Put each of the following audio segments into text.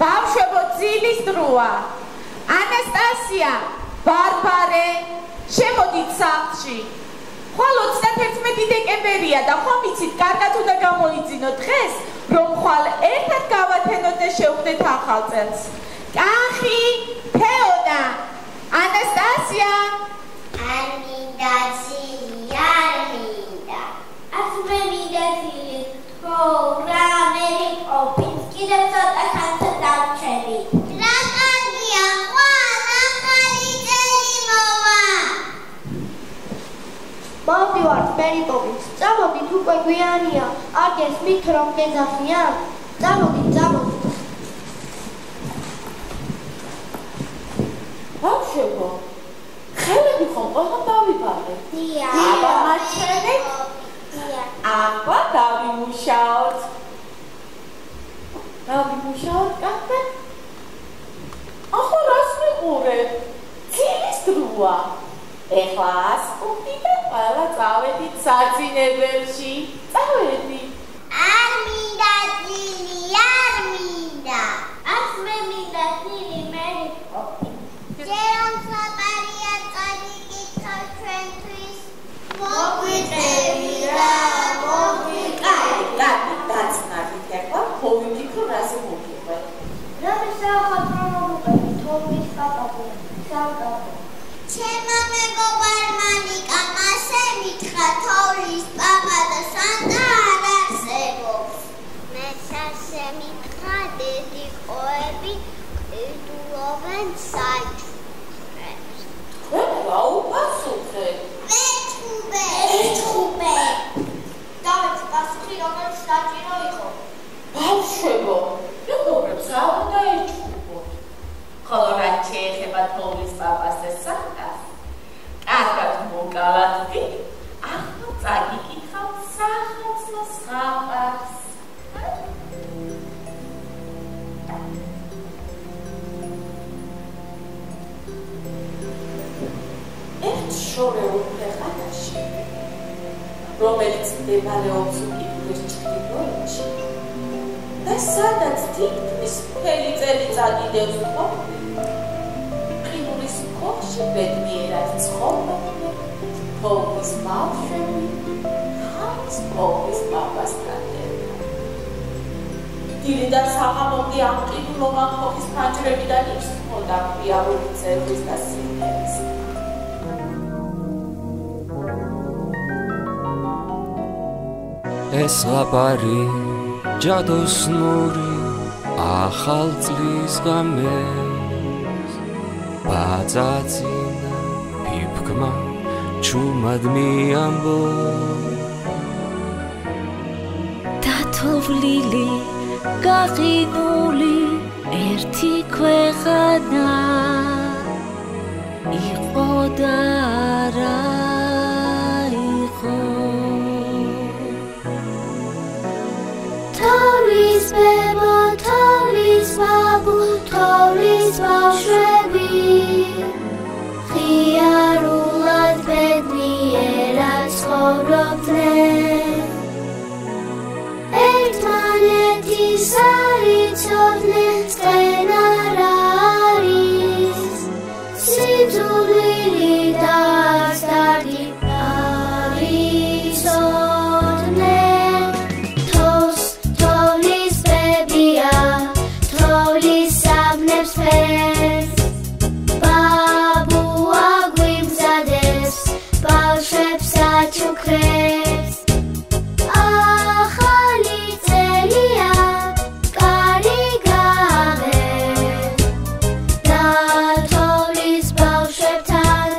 ბავშვებო ძილის დროა ანასტასია ბარბარე შემოდით სახლში ხვალ 31 დეკემბერია და ხომ იცით კარგად უნდა გამოიძინოთ დღეს რომ ხვალ ერთად გავათენოთ და შევხვდეთ ახალ წელს კახი თეონა ანასტასია არ მინდა ძილი არ მინდა ასე მინდა ძილი ხო რა მე ყოფილ კიდევ ცოტა ხანს დავჩები რა კარგია ხვალ ახალი წელი მოვა მოვდივართ მერიპოვით წამოდით უკვე გვიანია არ გესმით რომ გეძახიან წამოდით ბავშვებო ხელები ხომ ყველგან დავიბარეთ აბა მაჩვენეთ აბა დავიმუშაოთ კახეთ ახლა რას მიყურებ ძილის დროა ეხლა ასკუთი და ყველა წავედით საძინებელში წავედით არ მინდა ძილი არ მინდა ას მე მინდა ძილი მე ყოფილი ჯერამ საპარია წადიკითხავ ჩვენთვის მოგვიწევი რა დაცნარით ეხლა მოვიფიქრო რაზე მოგიყვე რამე საახალწლო მოგუყევი თოვლის პაპაყურა საუტაბო ჩემო მეგობარ მანიკა მასე მითხრა თოვლის პაპა და სანტა არ არსებობს მე სასე მითხრა დიდი ყოები იდულობენ საჩუქრებს რა უპასუხე ეჩხუბე დავეც პასუხი რომელიც საჭირო იყო ბავშვებო მეგობრებს რა უნდა ეჩხუბოთ ხოლო რა შეეხება თოვლის პაპას და სანტას კარგად მოკალათდი ახლა წაგიკითხავ სახალხო ზღაპარს ერთ შორეულ ქვეყანაში რომელიც მდებარეობს უკიდურეს ჩრდილოეთში და სადაც თითქმის მთელი წელიწადი დევს თოვლი ყინულის ქოხში ბედნიერად ცხოვრობდნენ თოვლის ბავშვები თავის თოვლის პაპასთან ერთად დილი და საღამოდი ამ ყინულოვან ქოხის ფანჯრებიდან იხსნოდა პიარული წერვის და სიმღერის ეს ლაპარი ჯადოსნური ახალ წლის გამეს ბაწაწინა ფიფკმა ჩუმად მიამბო დათოვლილი გაყინული ერთი ქვეყანა იყო და არა იყო თოვლის ბებო თოვლის ბაბუ თოვლის ბავშვები ხიარულად ბედნიერად ცხოვრობდნენ ერთმანეთის არ იცოდნენ წყენა რა არის სიძულვილი და ასტარდი არ იცოდნენ თოვლის ბებია თოვლის საბნებს ფერს ბაბუა გვიმზადებს ბავშვებს აჩუქრებს ახალი წელია კარი გააღებ და თოვლის ბავშვებთან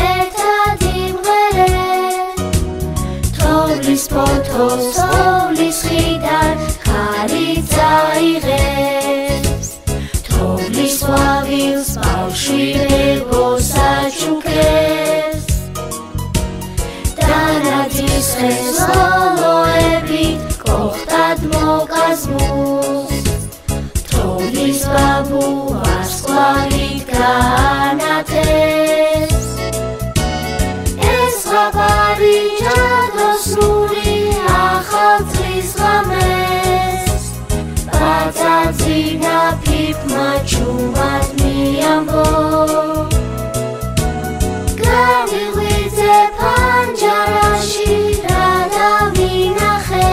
ერთად იმღერებ თოვლის ფოთოს თოვლის ხიდან ხარი წაიღებს თოვლის ყვავილს ბავშვი ბებოს აჩუქრებს დანაძის ხეს ლოლოებით კოხტად მოკაზმულს თოვლის ბაბუ ვარსკვლავით გაანათებს ეს ლაპარი ჯადოსნური ახალ წლის ღამეს ვინა ფიფმა ჩუმად მიამბო გავიღვიძე ფანჯარაში რა დავინახე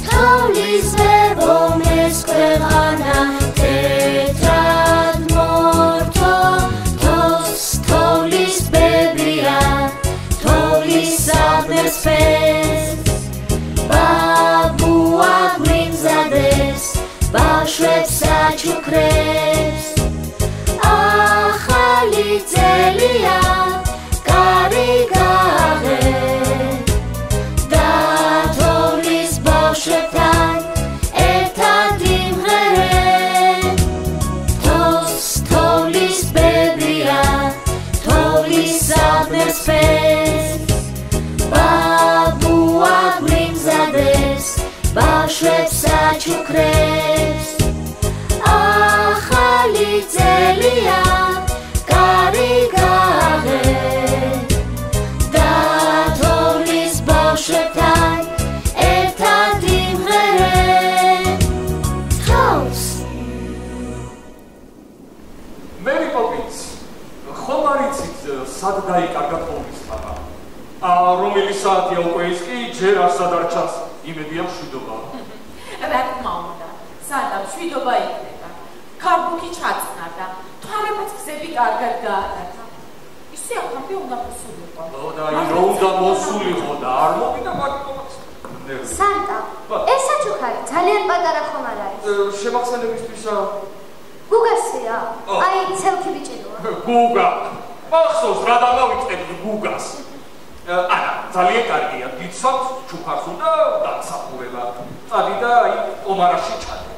თოვლის ბებომეს ქვეყანა თეთრად მორთო თოვლის ბებია თოვლის საგნებს ბაბუა გვიმზადეს ბავშვებს აჩუქრებს ახალი წელია კარი გაღე და თოვლის ბავშვებთან ერთად იმღერენ თოვლის ბებია თოვლის საგნებს ბაბუა გვიმზადეს ბავშვებს აჩუქრებს ახალი წელია კარი გაღე და თოვლის ბავშვებთან ერთად იმღერენ თავს მერი პოპინს ხომ არ იცით სად დაიკარგა თოვლის პაპა რომელი საათია უკვე ის კი ჯერ არ სადარჩას იმედია მშვიდობა რა თქმა უნდა სანამ მშვიდობა იქნება ქარბუქი ჩაწნარდა თვალებაც გზები კარგად გაატარა ისე აქამდე უნდა მოსულიყო და ირო უნდა მოსულიყო და არ მოვიდა მაგიტომაც სანტა ეს საჩუქარი ძალიან პატარა ხომ არ არის შემახსენებისთვისა გუგასია აი ცელქი ბიჭებია გუგა მახსოვს რა დავავიწყებ გუგას არა ძალიან კარგია გიცავთ ჩუქარს უნდა დამსახურება წადი და აი ომარაში ჩადე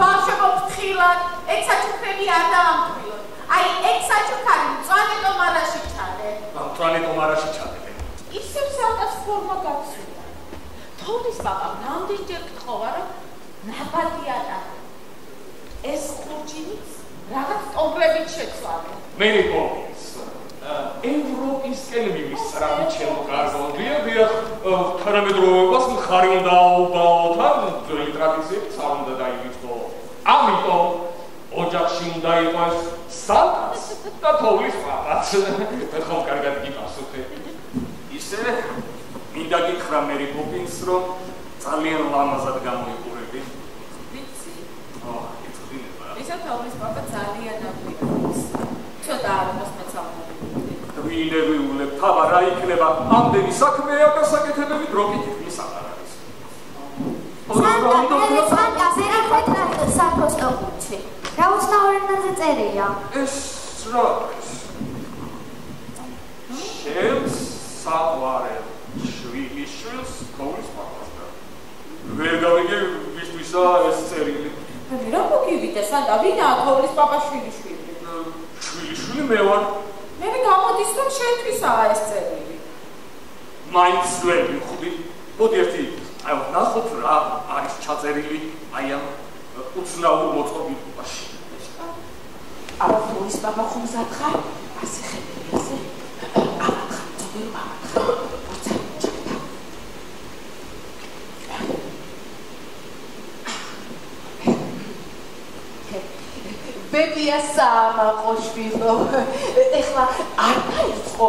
ბავშვებო ფრთხილად ეგ საჩუქრები არ დაამტვილოთ აი ეგ საჩუქარი მწვანე ომარაში ჩადე მწვანე ომარაში ჩადე ისევ სანტას ფორმა გაცვლა თოვლის პაპამ რამდენჯერ გთხოვა რომ ნაბადია დადო ეს ხურჯინიც რაღაც ტომბრებით შეცვალე მერი პოპინს ევროპისკენ მივისწრა ჩემო კარგონდია დიახ თანამედროვეობას მხარი უნდა აუბაოთ ან ძველი ტრადიციებით არ უნდა დაივიწყო ამიტომ ოჯახში უნდა იყოს სანტას და თოვლის პაპაც ხომ კარგად გიპასუხე ისე მინდა გითხრა მერი პოპინს რომ ძალიან ლამაზად გამოიყურები ვიცი იცოდინება ისა თოვლის პაპა ძალიან აგვიყვარს ცოტა არ მოსმაცავდა ვინერვიულებ თავა რა იქნება ამდენი საქმეა და საკეთებები დრო კი თითქმის აღარ არის სანტა ზერახვეთ რა საფოსტო ხუთი რა უცნაურენაზე წერია ეს რა შენს საყვარელ შვილიშვილს თოვლის პაპასთან ვერ გავიგე ვისთვისა ეს წერილი რა მოგივიდა სანტა ვინაა თოვლის პაპას შვილიშვილი შვილიშვილი მე ვარ მე გამოდის რომ შენთვისაა ეს წერილი მაინც ვერ ვიხდი მოდი ერთი აი ნახოთ რა არის ჩაწერილი აი ამ უცნაურ მოწყობილობაში აბა თოვლის პაპა ხომ ზათხარ ასე ხედები ასე აბა ძობილ აბა ბებია სამაყო შვილო ეხლა არ დაიწყო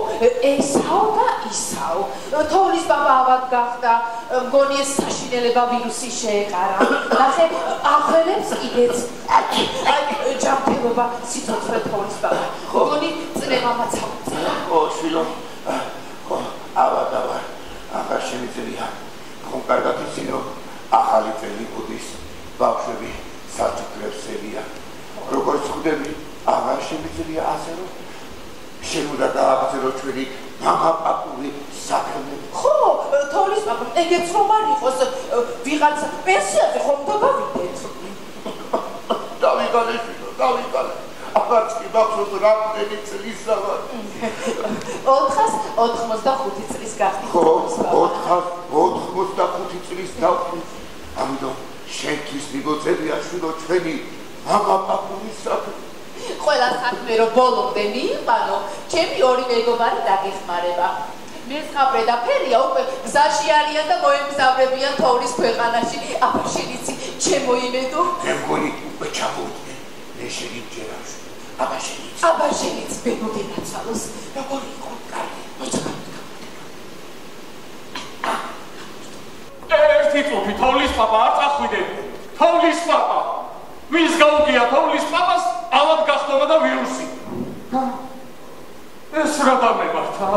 ესაო და ისაო თოვლის პაპა ავად გახდა მგონი ეს საშინელება ვირუსი შეეყარა ნახე აღველებს კიდეც აი ჯანმრთელობა სიცოცხლე თოვლის პაპა მგონი წნევამაც აუწია ო შვილო ავად აღარ შემიძლია ხომ კარგად იცი რომ ახალი წელი გუდის ბავშვები საჩუქრებს ელია როგორც ხვდები, აღარ შემიძლია ასე რომ შენ უნდა გააგრძელო ჩვენი მამაპაპული საქმე. ხო, თოვლის პაპა, ეგეც რომ არ იყოს, ვიღაცა პენსიაზე ხომ დავიდეთ. დავიგალე, დავიგალე. აღარც კი მახსოვს რამდენი წლისა ვარ. 485 წლის გახდი. ხო, 485 წლის დავხდი. ამიტომ შენთვის მიგოწევია შვილო ჩვენი მამაპაპული საქმე. ყველა საქმე რომ ბოლომდე მიიყვანო, ჩემი ორი მეგობარი დაგეხმარება. მესხაბრე და ფერია უკვე გზაში არიან და მოემგზავრებიან თოვლის ქვეყანაში. აბა შენ იცი, ჩემო იმედო. მე მგონი უკვე ჩამოვიდნენ. მე შეგიმჯერავს. აბა შენიც ბებო გენაცვალოს. როგორ იყო კარგი? ერთი წუთი თოვლის პაპა არ წახვიდე. თოვლის პაპა. ვის გაუგია თოვლის პაპას? ავად გახტომა და ვირუსი. ეს რა დამებართა?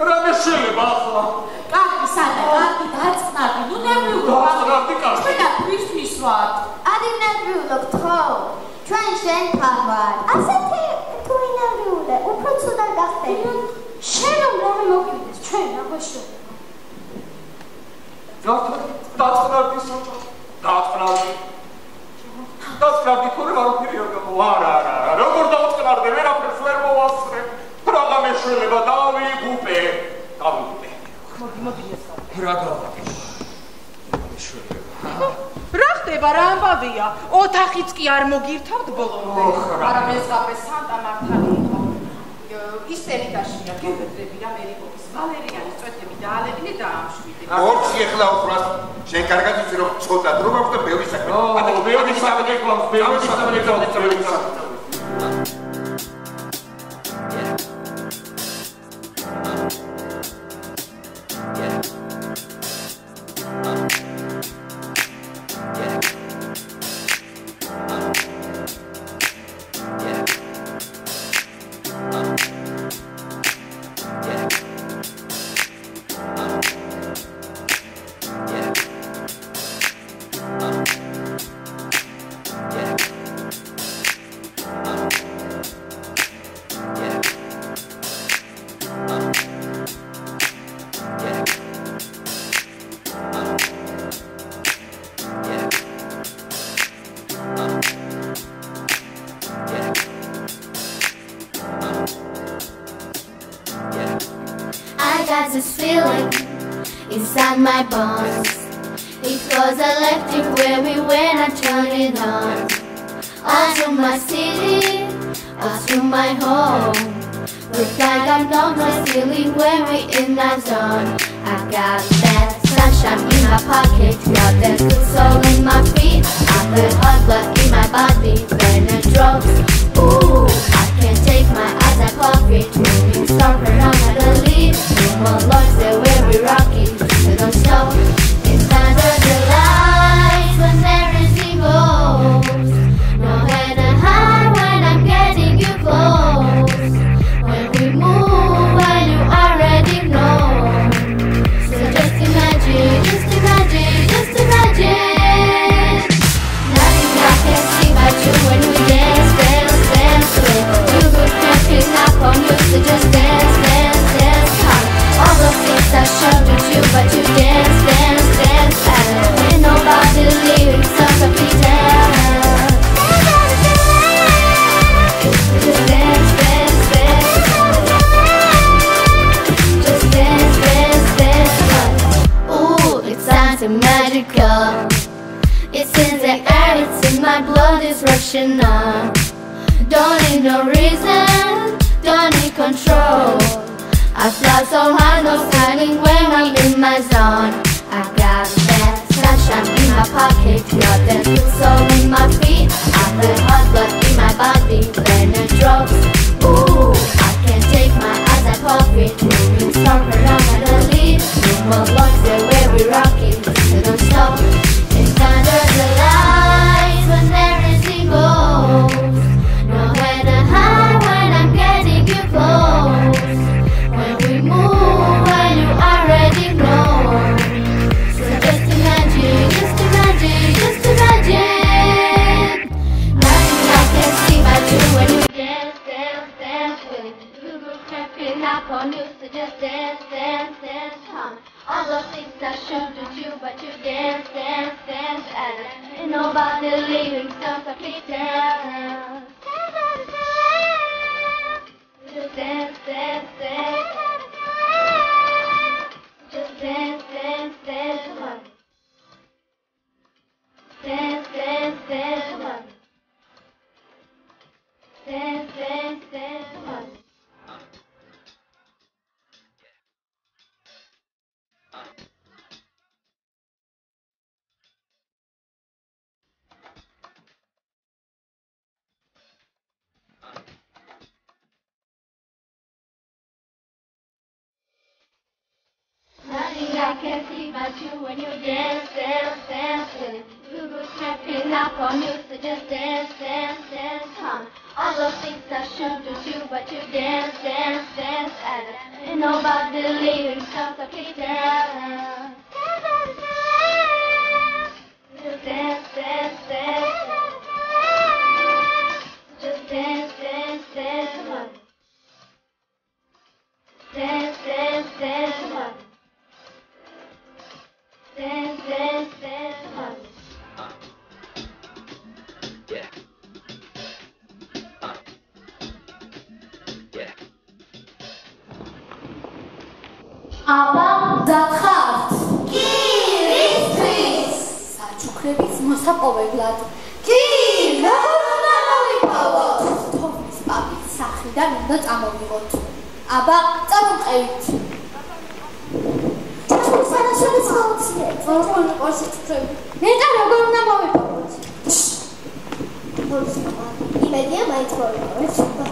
რა მეშელება ახლა? კარგი სანა, კარგი დაწყნარდი, ნუ ნერვიულობ. დაწყნარდი კარგი. ჩვენა ქრისტმის ვარ. ადი ნერვიულობ ხო? ჩვენ შენთან ვარ. ასეთი თუ ნერვიულე, უფრო ცუდად გახდები. შენ რომ მოგივიდეს ჩვენ აღვაშურებ. დაწყნარდი სოჭო. დაწყნარდი თორე არაფერი არ გავა. არა, როგორ დაწყნარდე? ვერაფერს ვერ მოვასწრე. რა მეშველება დავიღუპე. მოდი ეს რა გავაკეთე? მეშველება. რა ხდება რა ამბავია? ოთახიც კი არ მოგირთავთ ბოლომდე. არა მეზღაპე სანტა მართალი იყო. ისერი დაშია გებედები და ამერიკოს ვალერიანის წვეთები დაალებინე და ამშვიდე. ორცი ახლა უყურას. შენ კარგად იცი რომ ცოტა დრო მაქვს და ბევრი საქმე. ბევრი საქმე გვაქვს, ბევრი საქმე გვაქვს. I got this feeling inside my bones. It goes electric when I turn it on. All through my city, all through my home. Looks like I'm down my ceiling when we in our zone. I got that sunshine in my pocket, got that good soul in my feet. I feel hot blood in my body when it drops. Ooh, I can't take my eyes off it. Moving stronger around the leaves. No more lords there where we rock it. So don't stop. It's under the lights when there is evils. No head and high when I'm getting you close. When we move, when you already know. So just imagine, just imagine, just imagine. Nothing I can see but you when we dance, dance, dance. You good creeping up on you, so just dance, dance, dance. All the things I showed you, but you dance, dance, dance. Ain't nobody leaving, so pretend. Just dance, dance, dance. Just dance, dance, dance. Ooh, it sounds so magical. It's in the air, it's in my blood, it's rushing on. Don't need no reason, don't need control. I fly so high, no styling when I'm in my zone. I got that sunshine in my pocket, got that good soul in my feet. I feel hot blood in my body when it drops. Ooh, I can't take my eyes off it. Moving stronger around the leaves. No more lords there where we rock it. So don't stop. It's under the lights when there is evils. No head and high when I'm getting you close. When we move, when you already know. So just imagine, just imagine, just imagine. Nothing I can see but you when you dance, dance, dance. When you go creeping up on you, so just dance, dance, dance. All the things I should do, but you dance, dance, dance. And ain't nobody leaving, so pretend. Just dance, dance, dance. Just dance, dance, dance. Dance, dance, dance. Dance, dance, dance. can see but you when you dance, dance, dance with it. You look happy up on you, so just dance, dance, dance, come. All those things I shouldn't do, but you dance, dance, dance at it. And nobody leaving, so keep dancing. Just dance, dance, dance. Just dance, dance, dance, come. Dance, dance, dance, come. Dance, dance, dance, come. Yeah. Yeah. აბა დახართ კი რისთვის საჩუქრების მოსაპოვებლად კი რა უნდა მოვიპოვოთ თოვის პაპის სახლიდან უნდა წამოვიღოთ აბა წამოვყევით ჩუქრის არასოდეს მოუწიეთ როგორ ყურსით მეტა როგორ უნდა მოვიპოვოთ იმედია მაინც მოვიპოვეთ ხო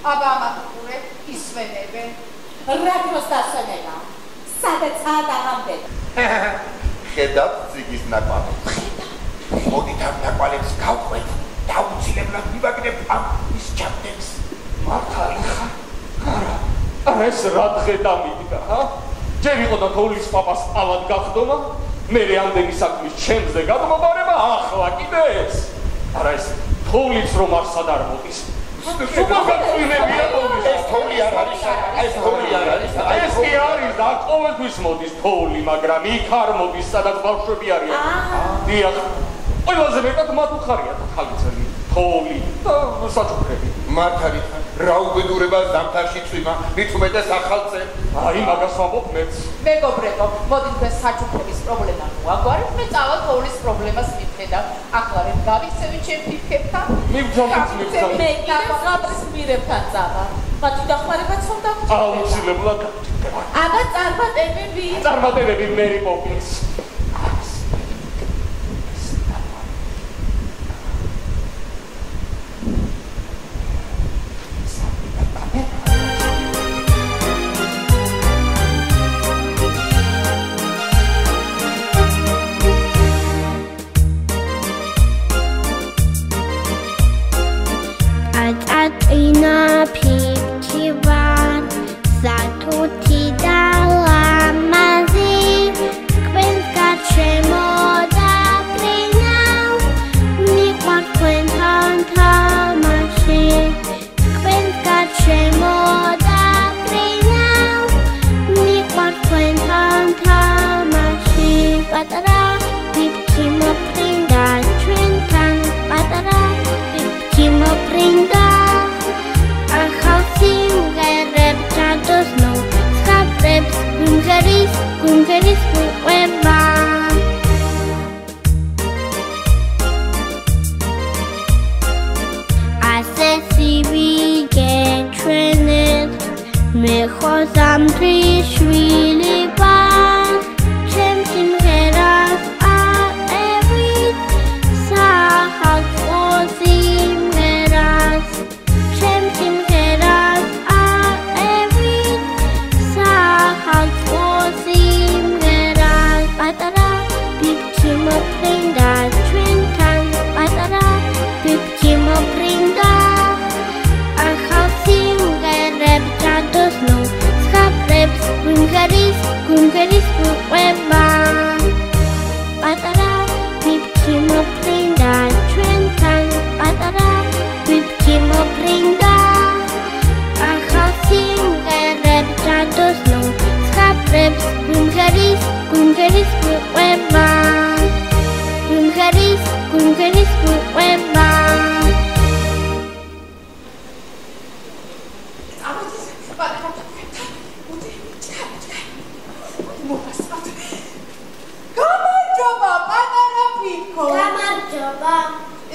აბა ამათურე ისვენებენ რა დროს დასვენება სადაც აღამდე ხედავთ ზიგის ნაკვალებს მოდით ამ ნაკვალებს გავყვეთ და უცილებლად მივაგნებ ამ ის ჩაპტებს მართალი ხარ არა ეს რა დღე დამიდგა, ჰა? ჯერ იყო და თოვლის პაპას ავად გახდომა, მერე ამდენი საქმის ჩემზე გადმობარება, ახლა კიდე ეს. არა ეს თოვლის რომ არსად არ მოდის. სუპერგაწვინებია თოვლის. ეს თოვლი არ არის, ეს თოვლი არ არის. ეს კი არის და ყოველთვის მოდის თოვლი, მაგრამ იქ არ მოდის, სადაც ბავშვები არიან. დიახ. ყველაზე მეტად მათ უხარიათ ხალხი, თოვლი და საჩუქრები. მართალია, რა უბედურება ზამთარში წვიმა, მით უმეტეს ახალწე. აი, მაგას ვამბობ მეც. მეგობრებო, მოდით თქვენ საჩუქრების პრობლემა მოაგვარეთ, მე წავალ თოვლის პრობლემას მივხედავ. ახლა ვერ გავიქცევი ჩემ ფიფქებთან. მივძამთ. მე კიდე ზღაპრის მირებთან წავა. მათი დახმარებაც უნდა გჭირდება. აუცილებლად. აბა წარმატებები. წარმატებები მერი პოპინს.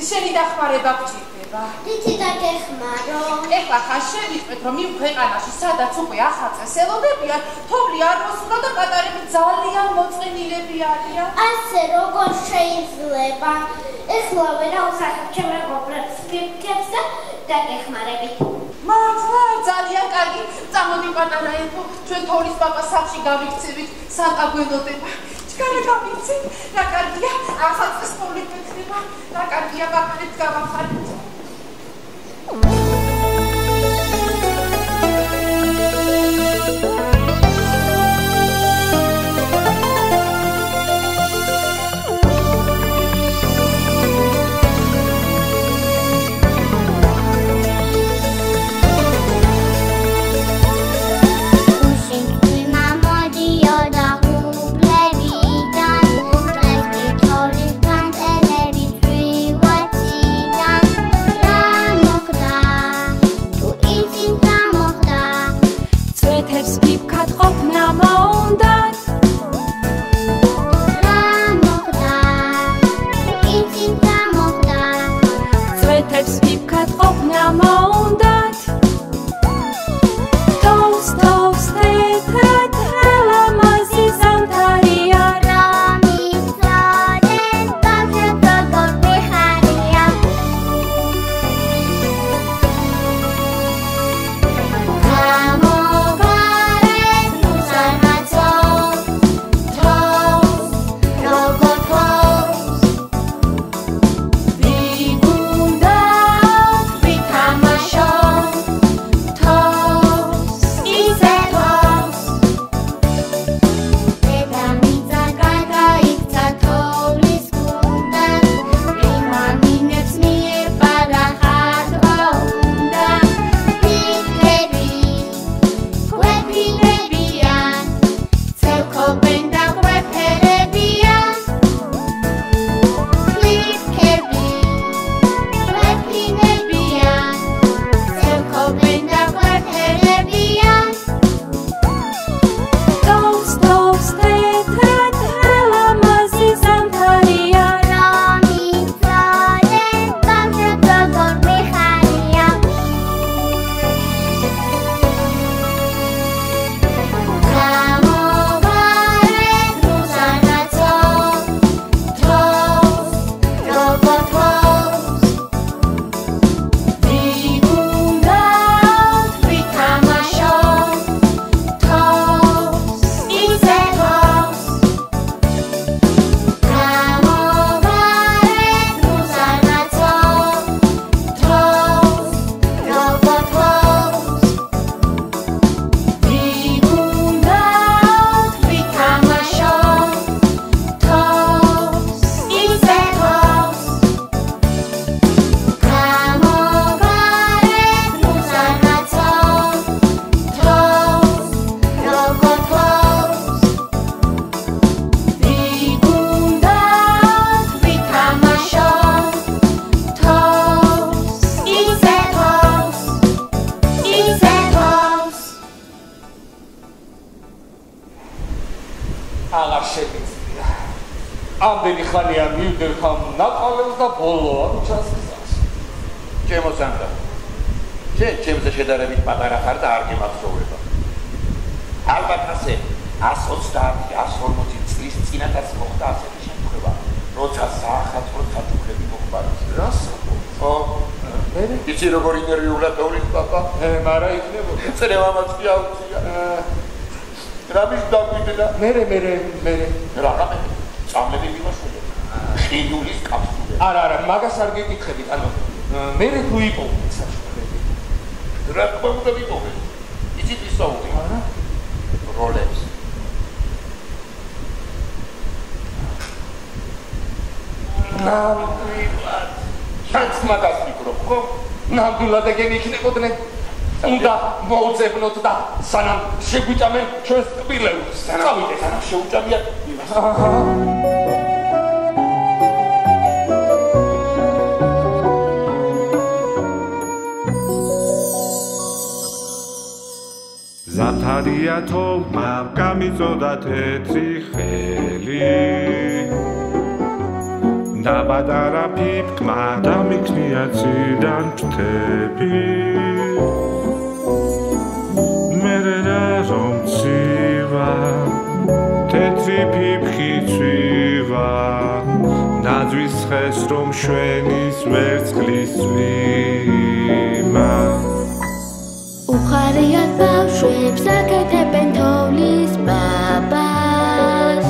შენი დახმარება გჭირდება. Იცი და გეხმარო. ეხლა ხან შევიწყეთ რომ იმ ქვეყანაში სადაც უკვე ახალწესელოდებიან, თოვლი არ მოსულა და პატარები ძალიან მოწყენილები არიან. ასე როგორ შეიძლება? ეხლა ვერა უსახებ ჩემ მეგობრებს ფიფქებს და გეხმარებით. მართლა ძალიან კარგი. წამოდი პატარაებო, ჩვენ თოვლის პაპას სახლში გავიქცევით, სანტა გველოდება. Care găbiți? La cardia, asta să spune pe cineva. La cardia va cred că va face. Mokra ამდენი ხანია მივდივ ხამ ნაყალებს და ბოლოა ჩასწავს. ჩემო სანდა. ჩემზე შედარებით პატარა ხარ და არ გემახსოვრება. ალბათ ასე 130-140 წლის წინათაც მოხდა ასეთი შემთხვევა, როცა საახალწლო საჩუქრები მოხმარა. ხო, იცი როგორ ინერვიულად თოვლის პაპა? მარა იქნებოდა. წრევამაც კი აუწია. რამის დაგვიდგა? მე. რა წამლები მიმოშველე. ხიდულის კაფსულე. არა, მაგას არ გეკითხებით, ანუ მე თუ იპოვეთ საჩუქრები. რა თქმა უნდა ვიპოვე. იცით ის საუბარი? არა. როლებს. ნამდვილად. რაც მაგას ვიკრობ, ხო? ნამდვილად ეგენი იქნებოდნენ. უნდა მოუძებნოთ და სანამ შეგვიჭამენ ჩვენს ტკბილებს. წავიდეთ, სანამ შეუჭამიან. ზათარია თომა გამიწოდა თეთრი ხელი დაბადარა ფიფკმა დამიქნია ციდან ფრთები მერე რა რომ ცივა თეთრი ფიფკი ცივა დაძვის ხეს რომ შვენის ვერცხლის ვიმა უხარიათ ბავშვებს აკეთებენ თოვლის ბაბას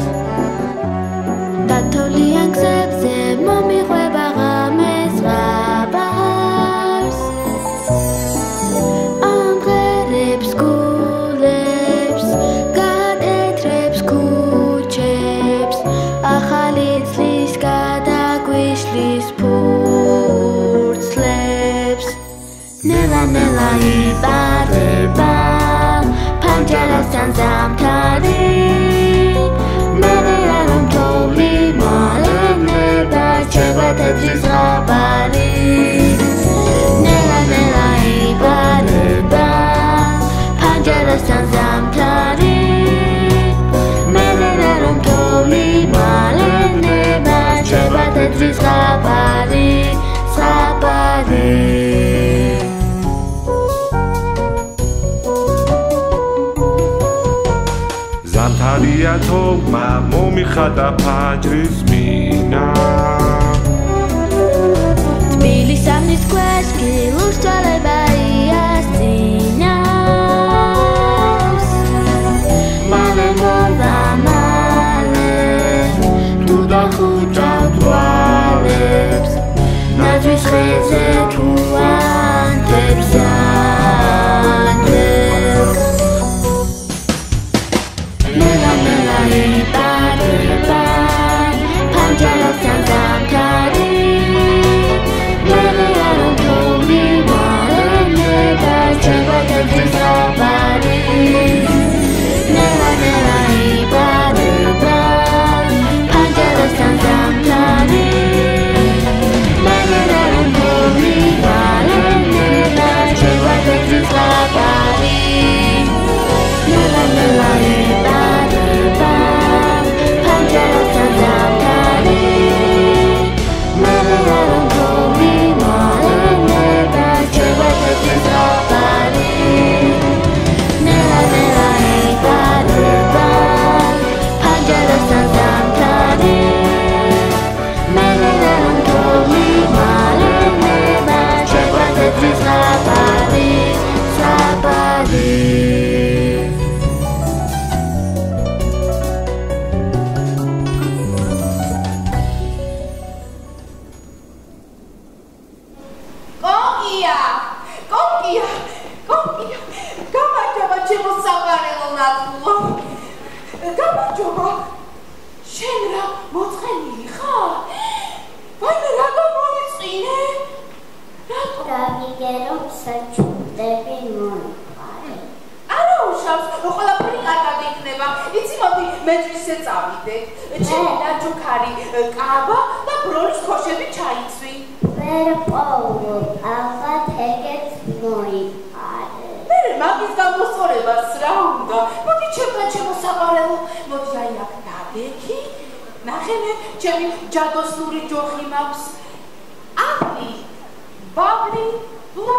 და თოვლიან გზებზე მომიყვება ღამეს ღაბარს ამღერებს გულებს გადეთრებს ქუჩებს ახალი წლის გადაგვიშლის ფურცლებს ნელა იბარება ფანჯარასთან ზამთარი მერე რომ თოვლი მალენება რჩება თეთრი ზღაპარი ნელა იბარება ფანჯარასთან ზამთარი მერე რომ თოვლი მალენება რჩება თეთრი ზღაპარი ზამთარია თომა მომიხატა ფაჯრის მინა თბილის სამნის ქვესკი ლურჯთვალება იასწინავს მალე თუ დახუჭავ თვალებს ნაძვის ხეზე თუ ანთებს იბარება ფანჯარასთან ზამთარი მერე რომ თოვლი მალენება რჩება თეთრი ზღაპარი ნელა იბარება ფანჯარასთან ზამთარი მერე რომ თოვლი მალენება რჩება თეთრი ზღაპარი ნელა იბარება ფანჯარასთან ზამთარი მერე რომ თოვლი მალენება რჩება თეთრი ზღაპარი ნელა იბარება ფანჯარასთან ზამთარი მერე რომ თოვლი მალენება რჩება თეთრი ზღაპარი გამარჯობა. შენ რა მოწყენილი ხარ? ვაიმე რატო მოიწინე? რატო? დავიგერო საჩუქრები მოიყარე. არა უშავს, რომ ყველაფერი კარგად იქნება. იცი მოდი მეჭრისე წავიდეთ. ჩემი ნაჯუქარი კაბა და ბროლის ქოშები ჩაიცვი. ვერ პოულობ, ალბათ ეგეც მოიყარე. მერე მაგის გამოსწორებას რა უნდა? მოდი ჩემთან შემოსაყარელო. მოდი აი აქ დადექი. ნახე მე ჩემი ჯადოსნური ჯოხი მაქვს. აბლი, ბაბლი, ბლუ.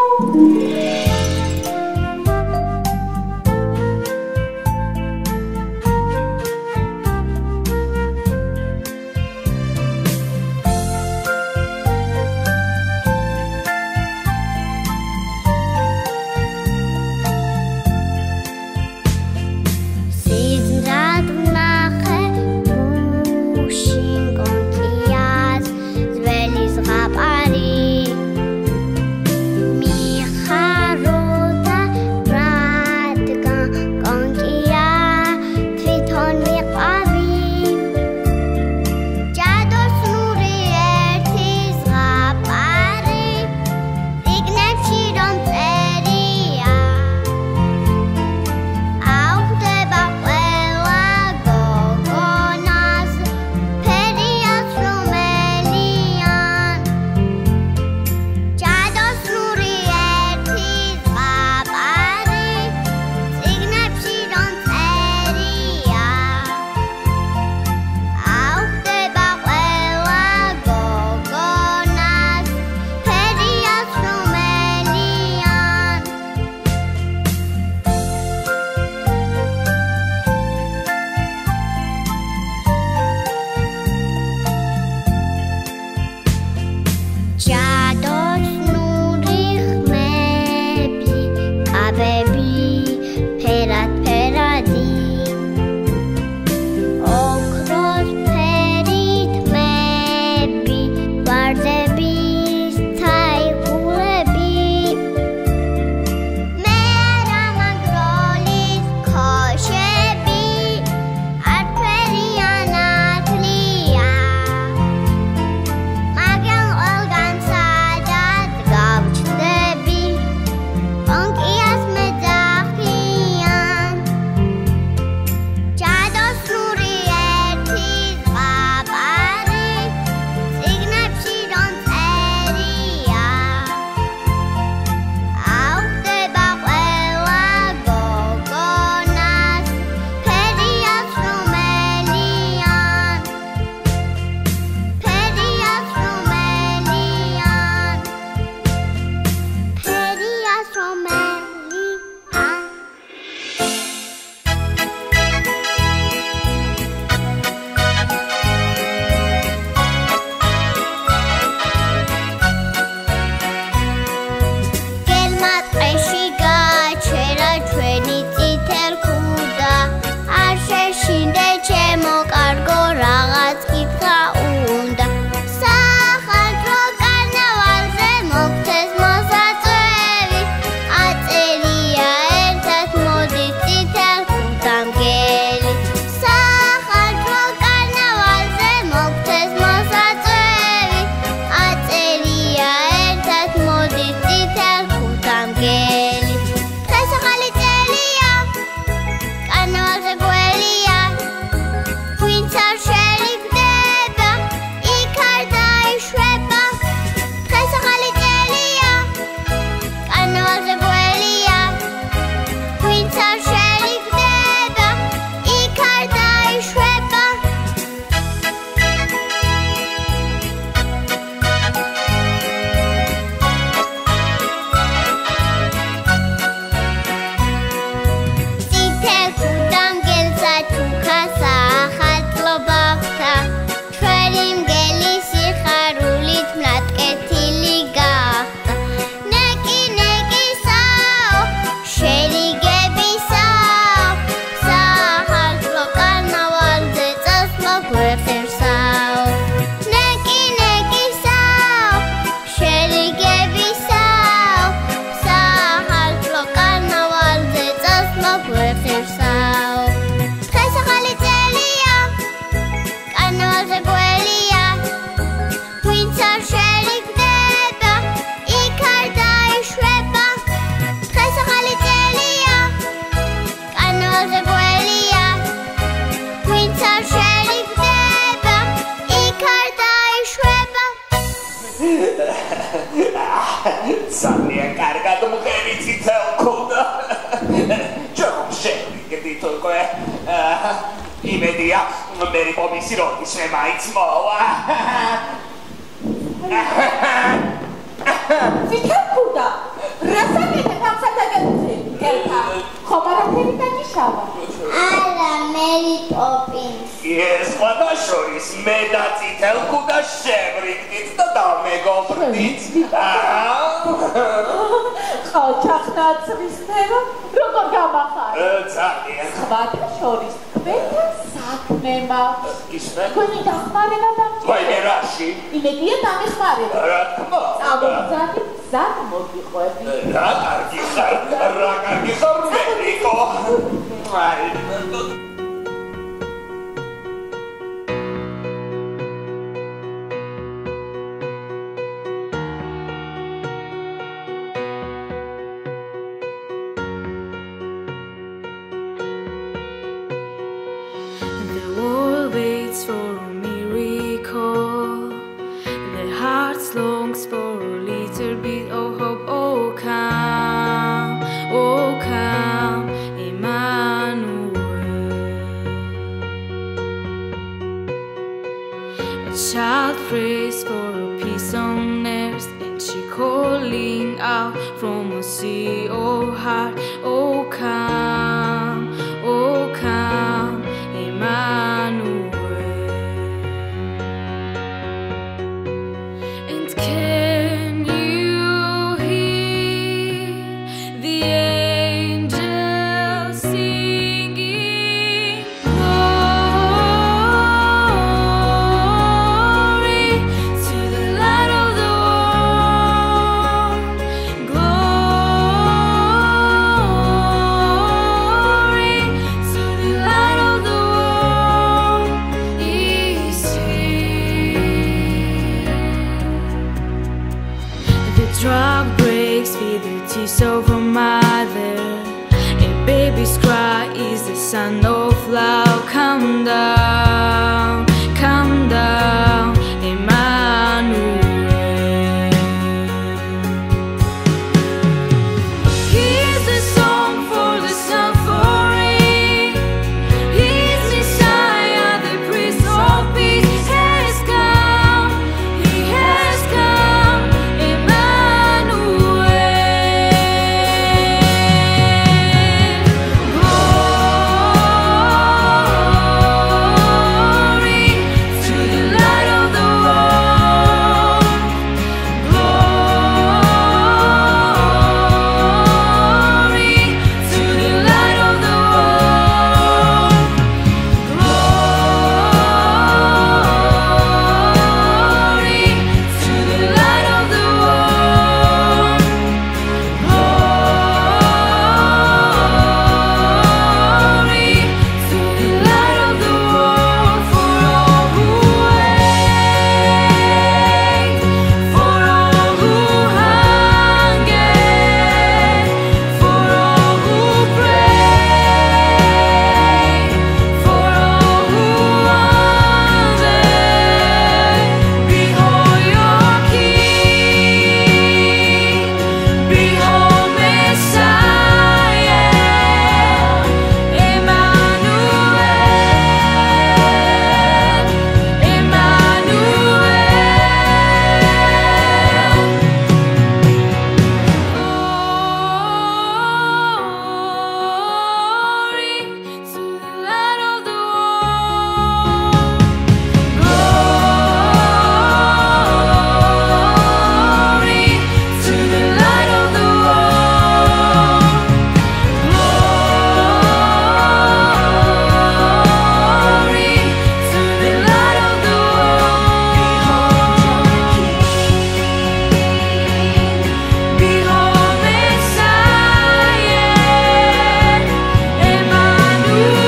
Ძალიან კარგად მღერი ციცელ ქონდა. ჯერ შეგვიგდით უკვე. იმედია მე მერი პოპისი როდის მე მაინც მოვა. ვიქებუდა, რასაკეთებ ამ სადაგებზე? გელთა, ხომ არაფერი დაგიშავა? არა, მერი პოპინს. ეს ყველა შორის მე და წითელ ქუდა შევრიგდით და დამეგობრდით. ხო, ჩახნაცრის ფერო, როგორ გამახარ? ძალიან. სხვათა შორის თქვენთან საქმე მაქვს. ისმე? თქვენი დახმარება დამჭირდება. ვაიმე რაში? იმედია დამეხმარება. რა თქმა უნდა. წამოგზადი, მზად მოგიყვები. რა კარგი ხარ, მერიკო. The world waits for a miracle. The heart longs for a little bit of hope. Oh come, Emmanuel. A child prays for a peace on earth, and she calling out from a sea of heart. Oh come, Emmanuel. And can you hear the angels singing glory to the light of the world, glory to the light of the world is here. The drum breaks with the tears of a mother. A baby's cry is the sound of love. Come down, Emmanuel. Here's a song for the suffering. He's Messiah, the Prince of Peace has come. He has come, Emmanuel. Glory to the light of the world. Glory to the light of the world. Glory to the light of the world. Glory to the light of the world. For all who wait, for all who hunger, for all who pray, for all who wonder. Behold your King, behold Messiah, Emmanuel, Glory to the light of the world. Glory to the light of the world. Glory to the light of the world. Behold Messiah, Emmanuel,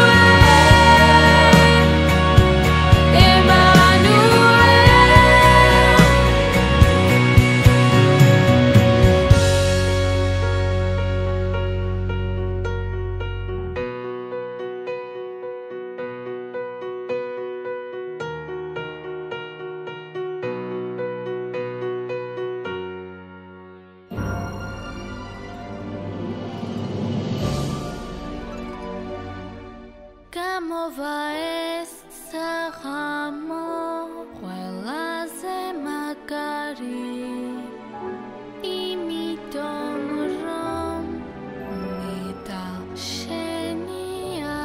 Come over est საღამო ყველაზე მაგარი იმიტომ რომ მე და შენია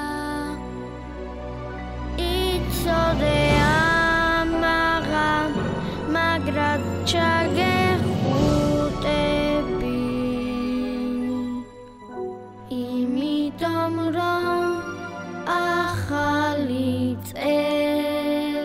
იცოდე ამაღამ მაგრად ჩაგეხუტები იმიტომ რომ ახალი წელია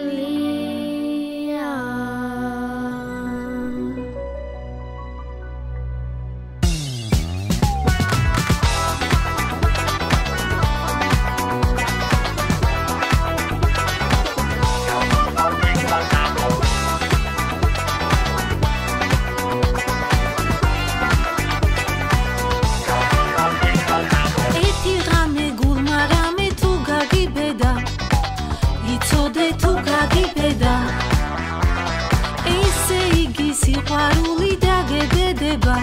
სიყვარული დაგებედება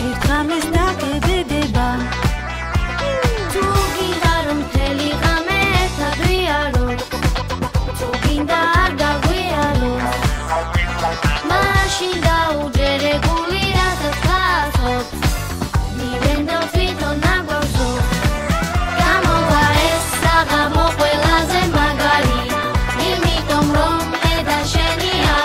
ერთღამეს დაგებედება თუ გინდა რომ მთელი ღამე ერთად ვიარო თუ გინდა არ გაგვიარო მაშინ დაუჯერე გული რასაც გასწორ მივენდო თვითონ აგვავსო გამოვა ეს საღამო ყველაზე მაგარი იმიტომ რომ მე და შენია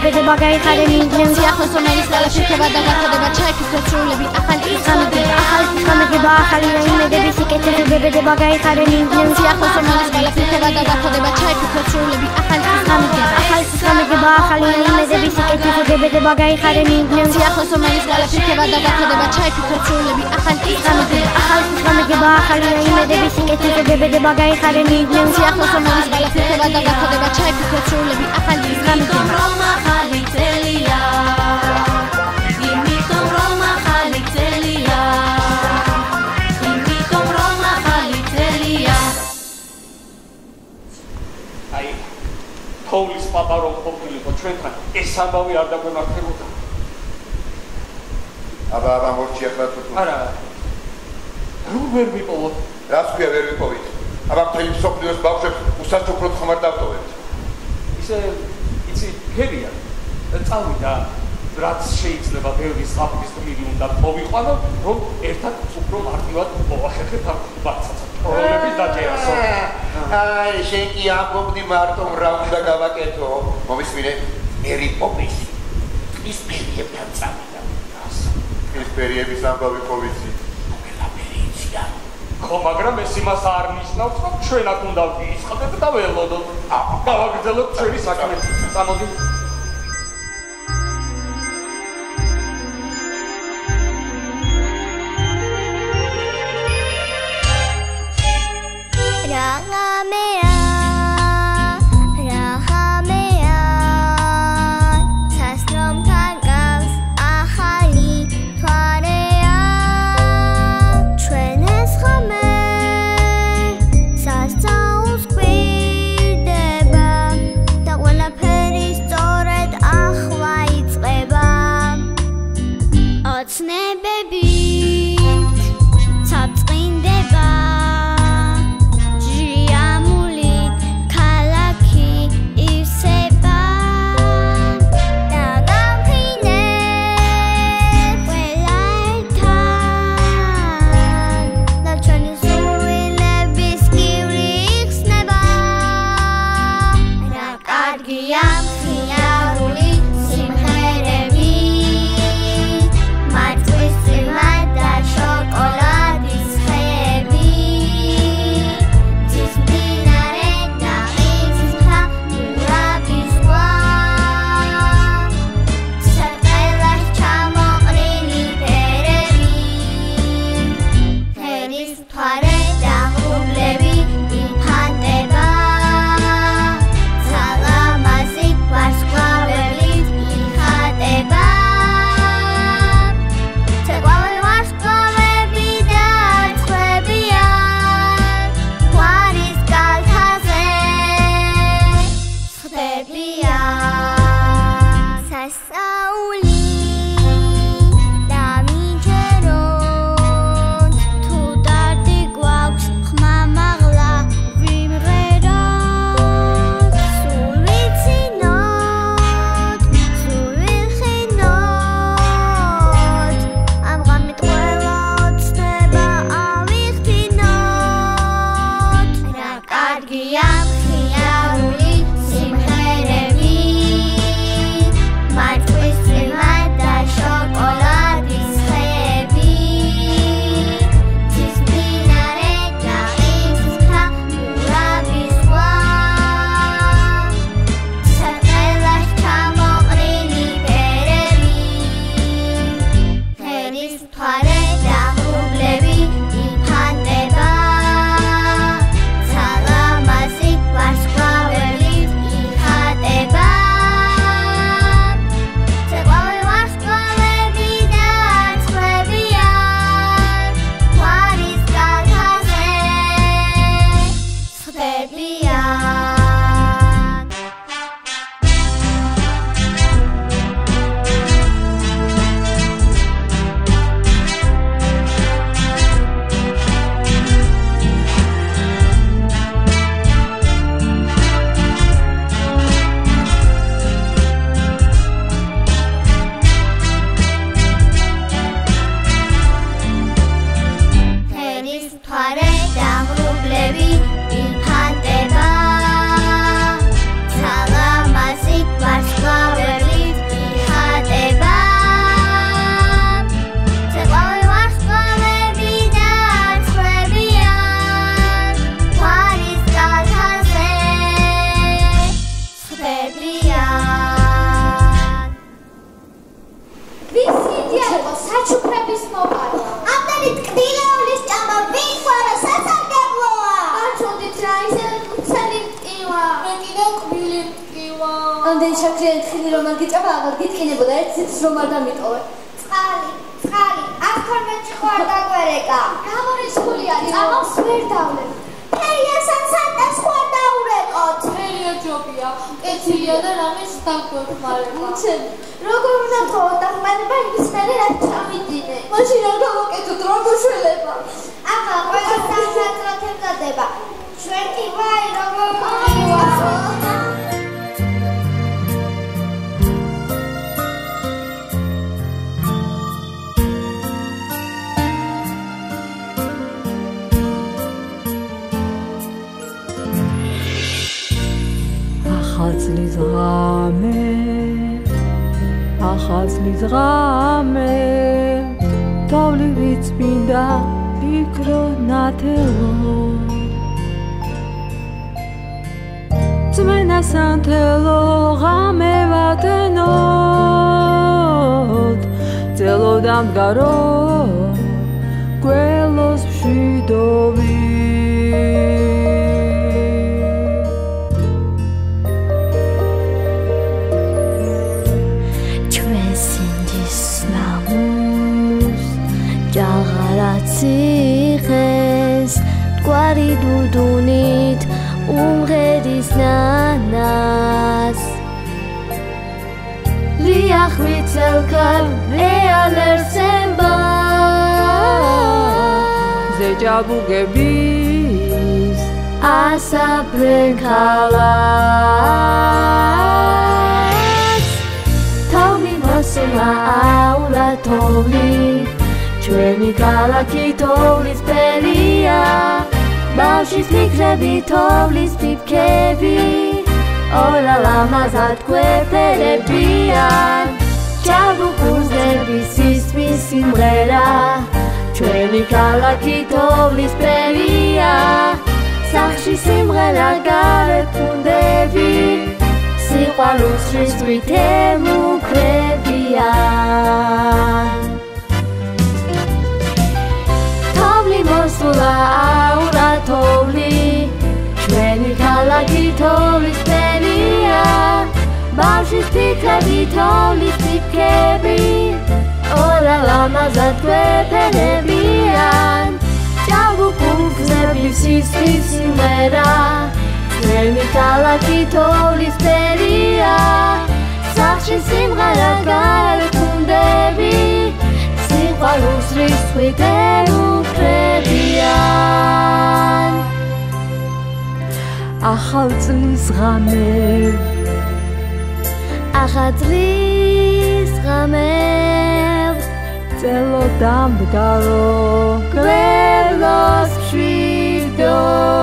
Bebe bagay khare mingem siakhos omeris galashi kheba da gakhadeba chaykis kotsrulebi akhal isqamge ba khali ime debi sikete bebe bagay khare mingem siakhos omeris galashi kheba da gakhadeba chaykis kotsrulebi akhal isqamge ba khali ime debi sikete bebe bagay khare mingem siakhos omeris galashi kheba da gakhadeba chaykis kotsrulebi akhal isqamge ba khali ime debi sikete bebe bagay khare mingem siakhos omeris galashi kheba da gakhadeba chaykis kotsrulebi akhal isqamge თოვლის პაპა რომ ყოფილიყო ჩვენთან ეს ამბავი არ დაგვემართებოდა აბა მორჩი ახლა თუ არა რომ ვერ ვიპოვოთ რას ქვია ვერ ვიპოვით აბა მთელი მსოფლიოს ბავშვებს უსაჩუქროდ ხომ არ დავტოვებთ ისე იცი ქებია წავიდა რაც შეიძლება ბევრი საფის გმირი უნდა მოვიყვანო რომ ერთად უფრო მარტივად მოვახერხეთ ამ ბაცაცად პრობლემები დაჯერასო აი შენ კი ამბობდი მარტო რა უნდა გავაკეთო მომისმინე ერი პოპის ის პერიებთან წავიდა ის პერიების ამბავი ყოვიცი ველაპერიცია ხო მაგრამ ეს იმას არ ნიშნავს რომ ჩვენ აქ უნდა ვიწყდეთ და ველოდოთ გავაგრძელოთ ჩვენი საქმე წამოდი ცნებებით, ცაწყინდება, ჟია ფარე და ღრუბლები იფანტება ცალამაზი ვარსკვლავებით იხატება ცეკვავი ვარსკვლავები და წყლებიან მთვარის კალთაზე სხდებიან ფარე და ღრუბლები იფანტება ცალამაზი ვარსკვლავებით იხატება ცეკვავი ვარსკვლავები და წყლებიან მთვარის კალთაზე სხდებიან ვისი იყო საჩუქრების მოყარო ამდენი ტკბილეულის ჭამა ვინ ხარა სასარგებლოა არჩოდით რა ისე მცელი მტკივა მე კიდე კვილი მტკივა ამდენი შაქრიანი თხილი რომ არ გიჭამა აღარ გიტკინებოდა ერთ ციფრს რომ არ დამიტოვე წყალი აქ ფორმატში ხო არ დაგვერეკა გამორიცხული არის ჭამავს ვერ დავლებ ფერიასან სანტას ხო არ დაურეკოთ ფერია ჯობია კეთილია და რამეს დაგვეხმარება როგორ უნდა თხოვოთ დახმარება იმის მერე რაც ჩავიდინე მაშინ არ გავაკეთოთ როგორ შეიძლება ახლა ყველა სასაცრად ემზადება ჩვენ კი ვაი როგორ ახალწლის ღამე თოვლივით წმინდა ფიქრო ნათელო ძმენა სანთელო ღამე ვატენოთ წელო დამდგარო გველოს მშვიდობი ციხეს მტკვარი დუდუნით უმღერის ნანას ლიახვით ელქარ რეალერსება ზეჯაბუგების ასაფრენ ქალაქს თავი მოსულა აურა თოვლი ჩვენი ქალაქი თოვლის ფერია ბავშვის ფიქრები თოვლის ფიფქები ორა ლამაზად გვეფერებიან ჩაბუქურზების ისმის სიმღერა ჩვენი ქალაქი თოვლის ფერია სახში სიმღერა გავეფუნდები სიყვარულს ხრისტვით ემუქრებიან მოსულა აურა თოვლი ჩვენი ქალაქი თოვლის ფერია ბავშვის ფიქრები თოვლის ფიფქები ორა ლამაზად გვეფერებიან ჩაბუქურზების ისმის სიმღერა ჩვენი ქალაქი თოვლის ფერია სახში სიმღერა გავეფუნდები სიყვარულს რისხვით ემუქრებიან ახალწლის ღამე წელო დამდგარო გველოს მშვიდობი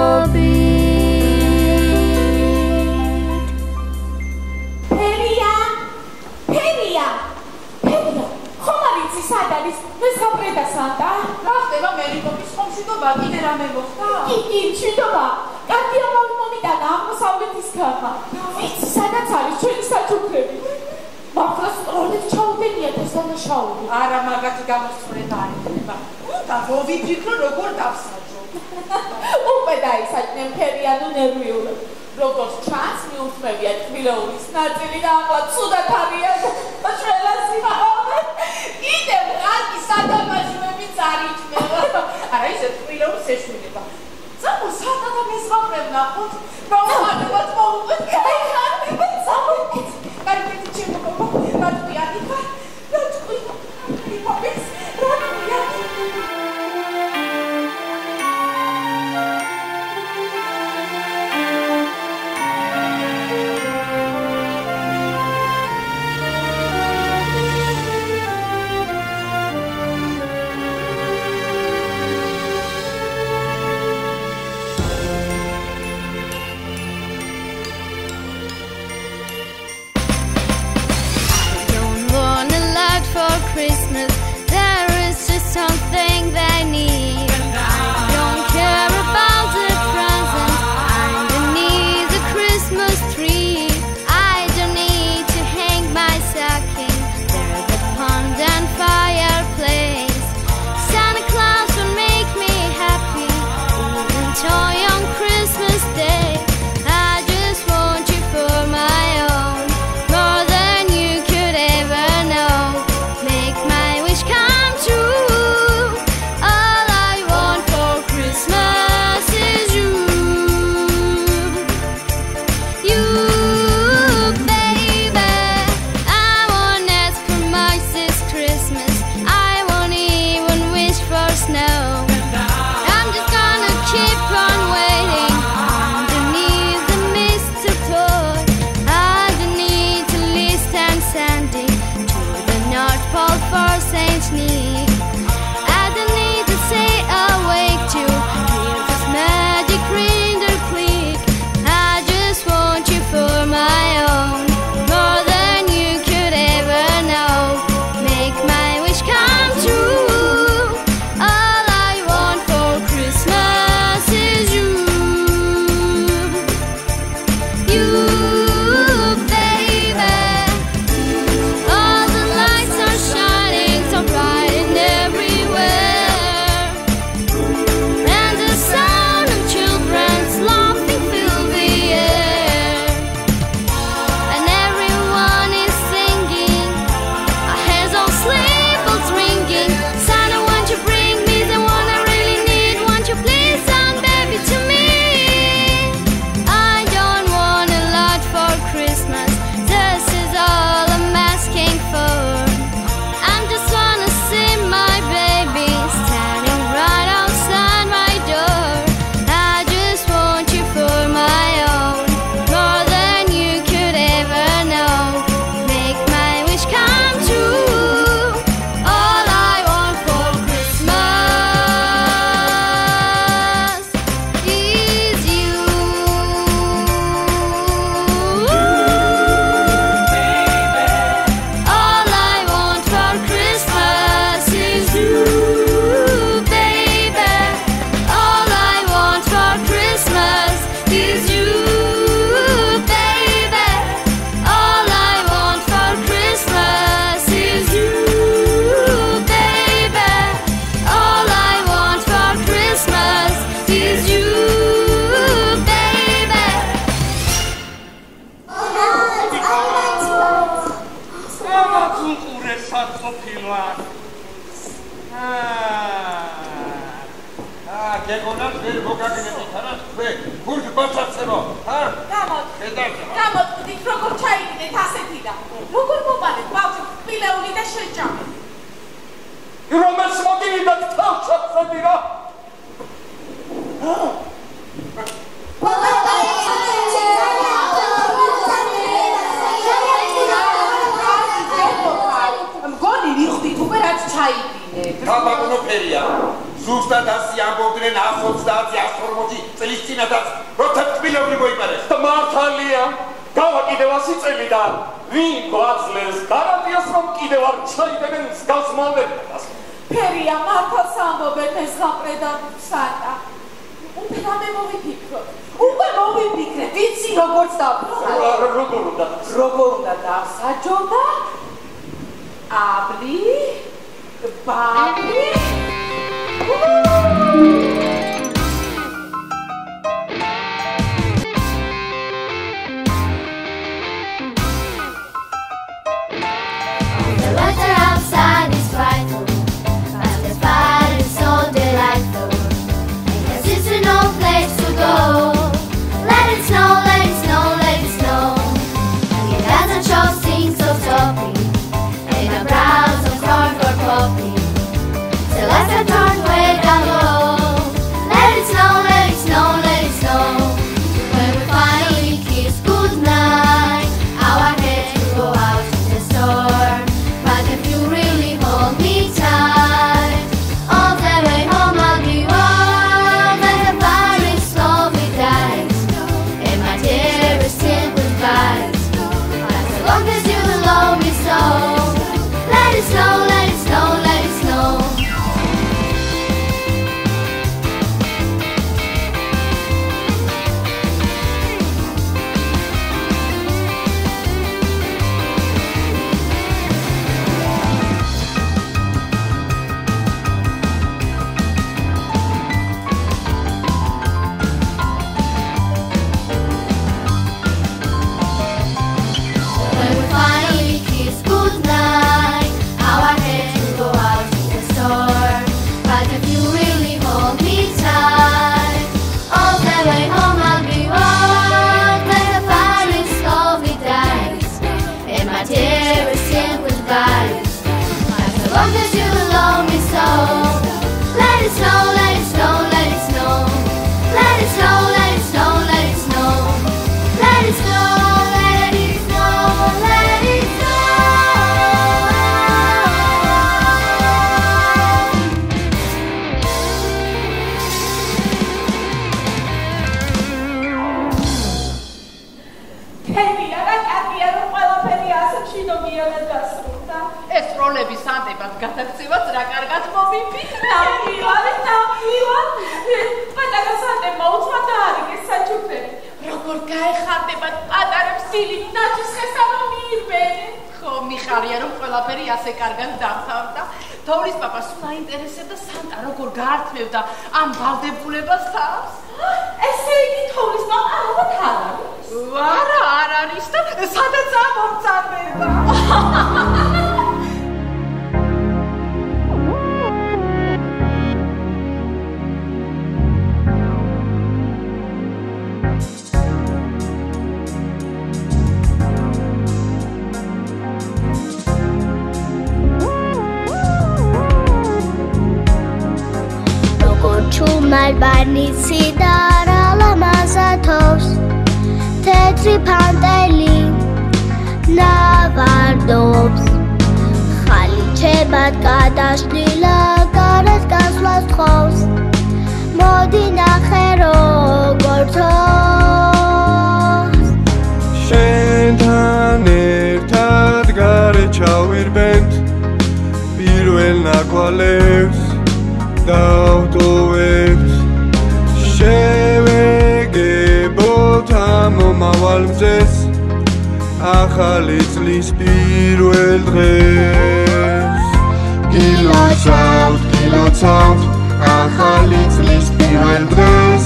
სანტა რა ხდება მერიკოპის ხომშვიდობა კიდე რამე მოხდა? კი, მშვიდობა. კარგი ამბავი მომიტანა აღმოსავლეთის ქარმა. ვიცი, სადაც არის ჩვენი საჩუქრები. მართლა სწორედ ჩაუდენიათ ეს დანაშაული. არა, მაგათი გამოსწორება არ იქნება. უნდა მოვიფიქრო როგორ დავსაჯო. უკვე დაისაჯნენ ფერიანო ნერვიულად. როგორც ჩანს, მიუთმევია თბილეულის ნაწილი და ახლა ცუდად არიან შველას იმავე. კიდევ კარგი სადამაჟვებიც არ იჭმება. არა, ისე თბილეულს ეშვილება. ძამო სადადა მეზღავრებ ნახოთ. რომანებად მოვუყვეთ. გაიხარდება ძამო. კარგი ჩემო გოგო, რატყვი არ იქა? რატყვი? იმავეს, რატყვი არ იქა? Christmas, there is just something they need. Don't care about the present, I don't need the Christmas tree. I don't need to hang my stocking, there's a pond and fireplace. Santa Claus will make me happy, even toy on Christmas Day. I just want you for my own, more than you could ever know. Make my wish come true. All I want for Christmas is you. You, baby. I won't ask for much this Christmas. I won't even wish for snow. I'm just gonna keep on waiting underneath the mistletoe. I don't need to list and Sandy to the North Pole for Saint Nick. I don't need to stay awake to hear this magic reindeer click. I just want you for my own, more than you could ever know. Make my wish come true. All I want for Christmas is you. You, baby. All the lights are shining so bright and everywhere, and the sound of children's laughing fill the air, and everyone is singing, our hands on sleeveless ringing. Santa, won't you bring me the one I really need? Won't you please send baby to me? I don't want a lot for Christmas, this is all I'm asking for. I just wanna see my baby standing right outside my door. I just want you for my own, more than you could ever know. Make my wish come true. All I want for Christmas is you. All I want for Christmas is you, baby. All I want for Christmas is you, baby. All I want for Christmas is you, baby. All I want for Christmas is you, baby. გამოდით როგორ ჩაიგდეთ ასეთი და როგორ მოვარეთ ბავშვი თბილეული და შეჭამეთ. რომელს მოგივიდათ თავშაფხები რა? მგონი მიხვდით უკვე რაც ჩაიდინეთ. Tabakno feria. Ზუსტად ასე ამბობდნენ 130-140 წლის წინადაც, როცა თბილეული მოიპარეს. და მართალია, გავა კიდევ 100 წელი და ვინ გვაძლევს გარანტიას, რომ კიდევ არ ჩაიდებენ მსგავს მომენტას. ფერია მართალს ამბობენ ეს გაყრედა სანტა. უკვე რამე მოვიფიქროთ. უკვე მოვიფიქრე, ვიცი როგორც დავსაჯო. როგორ უნდა დავსაჯო და აბლი, ბაბლი. The weather outside is frightful, but the fire is so delightful. Because it's no place to go. Let it snow, let it snow, let it snow. And it doesn't show things so softly. In our brows of corn for coffee. So let's turn way down low. Let it snow, let it snow, let it snow. When we finally kiss goodnight, our heads will go out to the store. But if you really hold me tight, all the way home I'll be warm. And the fire is slowly dies, and my tears still goodbyes. But as long as you love me so, let it snow, let it snow, let it snow. When we finally kiss goodnight, our heads will go out to the store. But if you really hold me tight, all the way home I'll be warm. When the fire is slowly dies, and my tears still goodbyes. But as long as you love me so, let it snow, let it snow, let it snow. Let it snow, let it snow, let it snow. Let it snow, let it snow, let it snow. თემია რა კაკია რომ ყველაფერი ასე მშვიდობიანად დასრულდა. ეს როლების ანდებად გადაქცევაც რა კარგად მომიფიქრა. ნამდვილად. პატარა სანტემ მოუწვა და არიგეს საჩუქრები. როგორ გაეხარდებათ პატარებს დილით ნაჩვისხესა რომ მიირბენენ. ხო, მიხარია რომ ყველაფერი ასე კარგად დამთავრდა. თოვლის პაპას სულ აინტერესებდა სანტა როგორ გაართმევდა ამ ვალდებულებას თავს. ესე იგი თოვლის პაპა ალბათ არ არის. არა, არ არის და სადაც ამომწამება. Malbarnitsi dara lamazatos Tetri panteli Navardobs Khalichebat gadashlila garas gaslas khos Modi nakhero gortos Shentan ertad gare chavirbent Pirvel nakvalevs დავტოვებს შევეგებოთ ამ მომავალმზეს ახალი წლის პირველ დღეს გილოცავთ ახალი წლის პირველ დღეს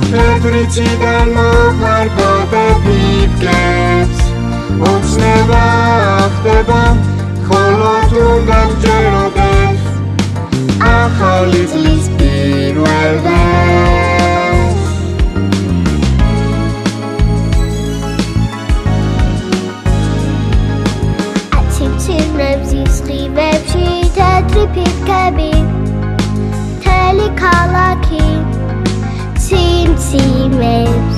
თეთრიციდან მოხარბობე ფიფკებს ოცნება ხდება ხოლო თუნდაც ჯეროდეს ახალი წლის პირველ დღეს აციმცირნებს ისხივებში თეთრი ფიფკები მთელი ქალაქი ციმციმებს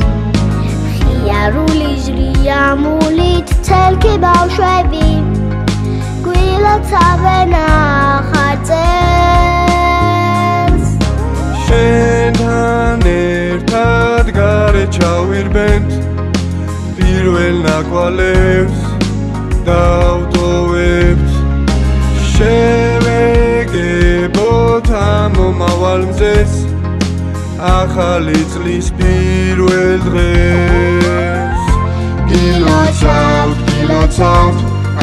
ხიარული ჟრიამულით ცელქი ბავშვები გვილოცავენ ახარწელს შენთან ერთად გარე ჩავირბენთ პირველ ნაკვალევს დავტოვებთ შევეგებოთ ამ მომავალ მზეს ახალი წლის პირველ დღეს გილოცავთ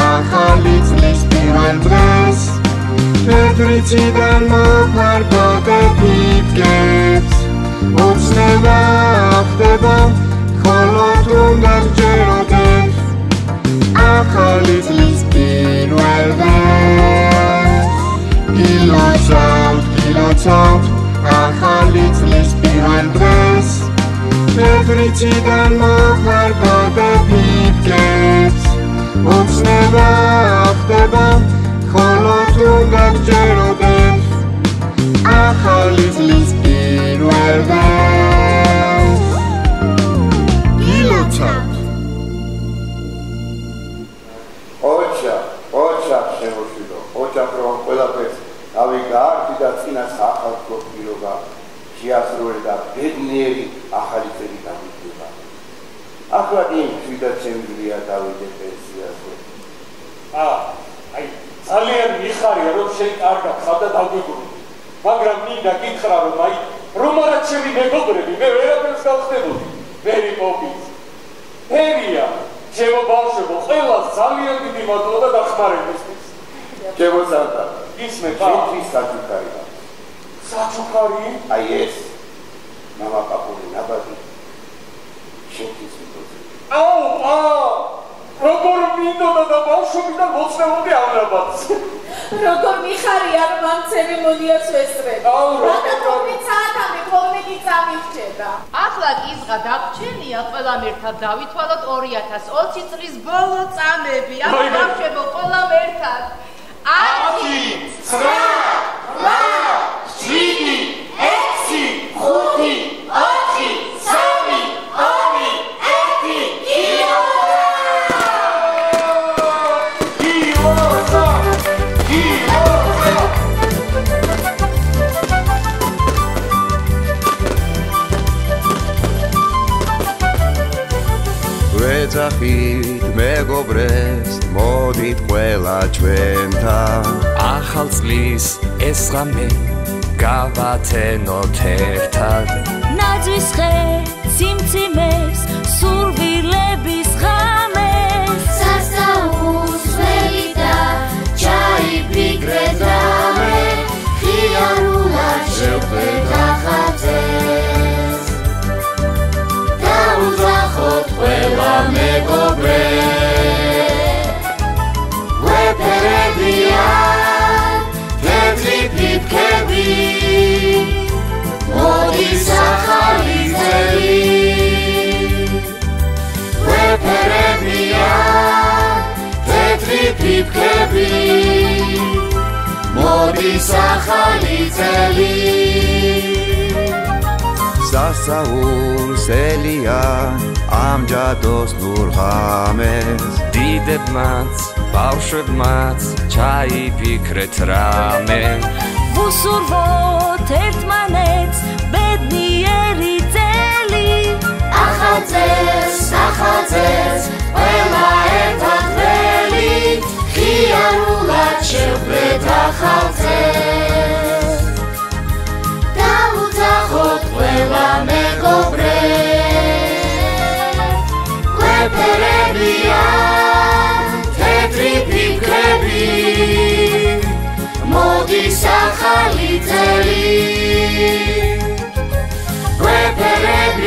ახალი წლის პირველ დღეს თეთრიციდან მოფარბობე ფიფკებს უცნება ხდება ხოლო თუნდა გჯეროდეთ ახალი წლის პირველ დღეს გილოცავთ ახალი წლის პირველ დღეს თეთრიციდან მოფარბობე ფიფკებს უცნება ხდება ხოლო თუნდა გჯეროდეთ ახალი წლის პირველ დღეს გილოცავთ ოჩა შემოშვილო ოჩა რომ ყველაფერს ავი გაარდი და წინას ახალ გოფილობა შეასრულე და ბედნიერი ახალი წელი გამიდგება ახლა იმ 7 დეცემბრია დავიდე პენსიაზე აი ძალიან მიხარია რომ შენ კარგად ხარ და დაგვიგული მაგრამ მინდა გითხრა რომ აი რომ არა ჩემი მეგობრები მე ვერაფერს გავხდებოდი ვერი მოვიც ფერია ჩემო ბავშვებო ყველას ძალიან დიდი მადლობა და დახმარებისთვის ჩემო სანტა ისმე ჩემთვის საჩუქარია საჩუქარი აი ეს მამა პაპული ნაბადი შენთვის მიწოდი როგორ მინდოდა და ბავშვებიდან მოცნებოდი ამ ნაბადს როგორ მიხარია რომ ამ ცერემონიას ვესწრებ რატომ საათამდე ხოლმე წამიხვდება ახლა კიზღა დაგვრჩენია ყველამ ერთად დავითვალოთ 2020 წლის ბოლო წამები ამ ბავშვებო ყველამ ერთად 10 9 8 7 6 ვეძახით მეგობრებს მოდით ყველა ჩვენთან ახალ წლის ეს ღამე გავათენოთ ერთად ნაძვის ხე სიმციმეს სურვილების ღამეს სასაუს ველი და ჩაიფიქრე დრამე ხიარულად შევხვდეთ ახალ წელს დაუძახოთ ყველა მეგობრე ვეფერებიან თეთრი ფიფკები მოდის ახალი წელი ვეფერებიან თეთრი ფიფკები მოდის ახალი წელი სასაურსელია ამჯადოს ნურ ღამეს დიდებმაც ბავშვებმაც ჩაიფიქრეთ რამე ვუსურვოთ ერთმანეთს ბედნიერი წელი ახალ წელს ყველა ერთად ველი ხიარულად შევხვდეთ ახალ წელს დაუძახოთ ყველა მეგობრე ვეფერებიან თეთრი ფიფკები მოდის ახალი წელი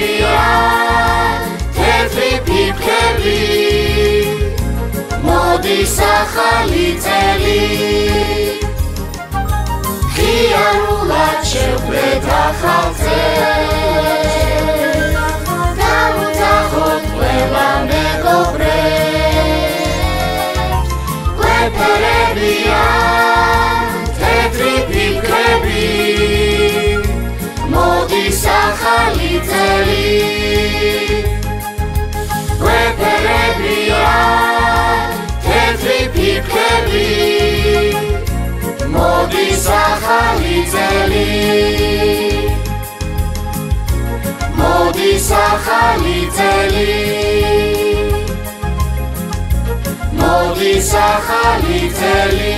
ვეფერებიან თეთრი ფიფკები მოდის ახალი წელი ხიარულად შევხვდეთ ახალ წელს დაუძახოთ ყველა მეგობრე ვეფერებიან თეთრი ფიფკები მოდის ახალი წელი ვეფერებიან თეთრი ფიფკები მოდის ახალი წელი მოდის ახალი წელი მოდის ახალი წელი